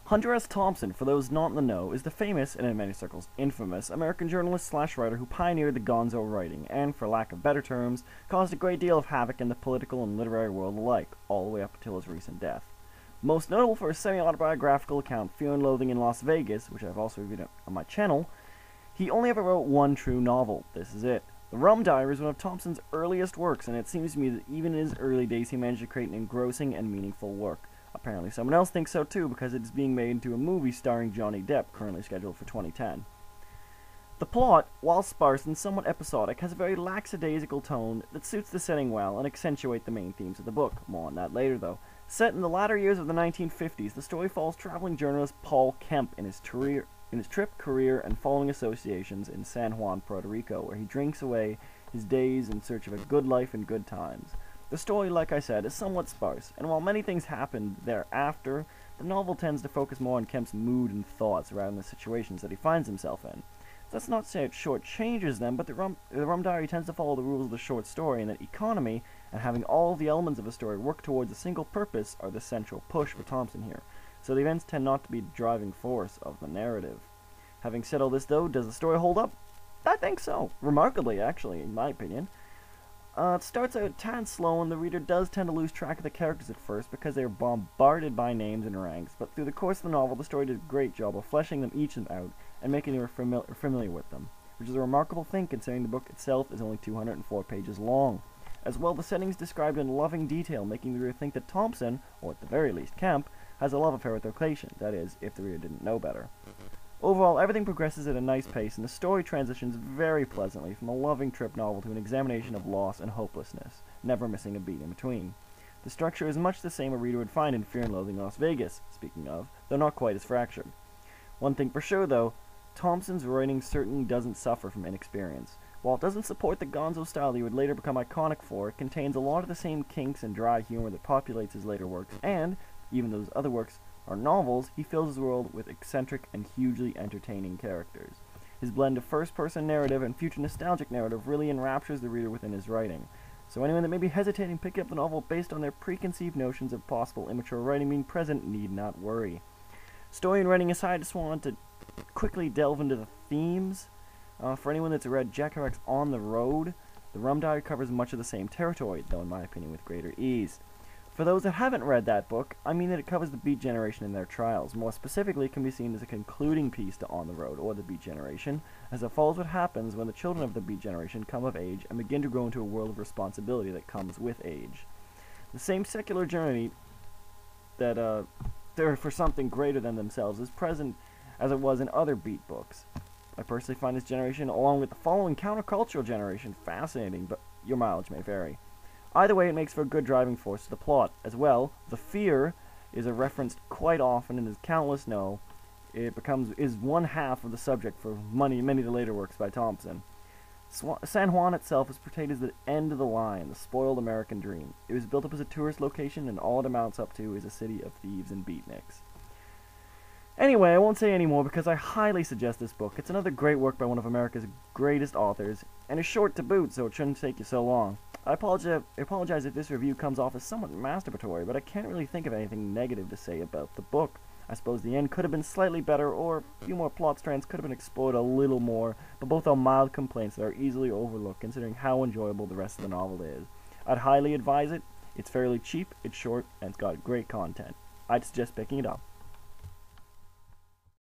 Hunter S. Thompson, for those not in the know, is the famous, and in many circles infamous, American journalist/writer who pioneered the gonzo writing, and, for lack of better terms, caused a great deal of havoc in the political and literary world alike, all the way up until his recent death. Most notable for his semi-autobiographical account, Fear and Loathing in Las Vegas, which I've also reviewed on my channel, he only ever wrote one true novel. This is it. The Rum Diary is one of Thompson's earliest works, and it seems to me that even in his early days he managed to create an engrossing and meaningful work. Apparently someone else thinks so too, because it is being made into a movie starring Johnny Depp, currently scheduled for 2010. The plot, while sparse and somewhat episodic, has a very lackadaisical tone that suits the setting well and accentuate the main themes of the book. More on that later, though. Set in the latter years of the 1950s, the story follows traveling journalist Paul Kemp in his trip, career, and following associations in San Juan, Puerto Rico, where he drinks away his days in search of a good life and good times. The story, like I said, is somewhat sparse, and while many things happen thereafter, the novel tends to focus more on Kemp's mood and thoughts rather than the situations that he finds himself in. That's not to say it shortchanges them, but the Rum Diary tends to follow the rules of the short story, and that economy and having all the elements of a story work towards a single purpose are the central push for Thompson here. So the events tend not to be the driving force of the narrative. Having said all this, though, does the story hold up? I think so. Remarkably, actually, in my opinion. It starts out a tad slow, and the reader does tend to lose track of the characters at first because they are bombarded by names and ranks, but through the course of the novel, the story did a great job of fleshing them each out and making you familiar with them, which is a remarkable thing considering the book itself is only 204 pages long. As well, the setting is described in loving detail, making the reader think that Thompson, or at the very least Kemp, has a love affair with location, that is, if the reader didn't know better. Overall, everything progresses at a nice pace, and the story transitions very pleasantly from a loving trip novel to an examination of loss and hopelessness, never missing a beat in between. The structure is much the same a reader would find in Fear and Loathing in Las Vegas, speaking of, though not quite as fractured. One thing for sure, though, Thompson's writing certainly doesn't suffer from inexperience. While it doesn't support the gonzo style he would later become iconic for, it contains a lot of the same kinks and dry humor that populates his later works, and, even though his other works are novels, he fills his world with eccentric and hugely entertaining characters. His blend of first-person narrative and future nostalgic narrative really enraptures the reader within his writing. So anyone that may be hesitating picking up the novel based on their preconceived notions of possible immature writing being present need not worry. Story and writing aside, I just wanted to quickly delve into the themes. For anyone that's read Jack Kerouac's On the Road, the Rum Diary covers much of the same territory, though in my opinion with greater ease. For those that haven't read that book, I mean that it covers the Beat Generation and their trials. More specifically, it can be seen as a concluding piece to On the Road, or the Beat Generation, as it follows what happens when the children of the Beat Generation come of age and begin to grow into a world of responsibility that comes with age. The same secular journey that they're for something greater than themselves is present as it was in other Beat books. I personally find this generation, along with the following countercultural generation, fascinating, but your mileage may vary. Either way, it makes for a good driving force to the plot. As well, the fear is referenced quite often, and as countless know, it is one half of the subject for many of the later works by Thompson. San Juan itself is portrayed as the end of the line, the spoiled American dream. It was built up as a tourist location, and all it amounts up to is a city of thieves and beatniks. Anyway, I won't say any more because I highly suggest this book. It's another great work by one of America's greatest authors, and is short to boot, so it shouldn't take you so long. I apologize if this review comes off as somewhat masturbatory, but I can't really think of anything negative to say about the book. I suppose the end could have been slightly better, or a few more plot strands could have been explored a little more, but both are mild complaints that are easily overlooked considering how enjoyable the rest of the novel is. I'd highly advise it. It's fairly cheap, it's short, and it's got great content. I'd suggest picking it up.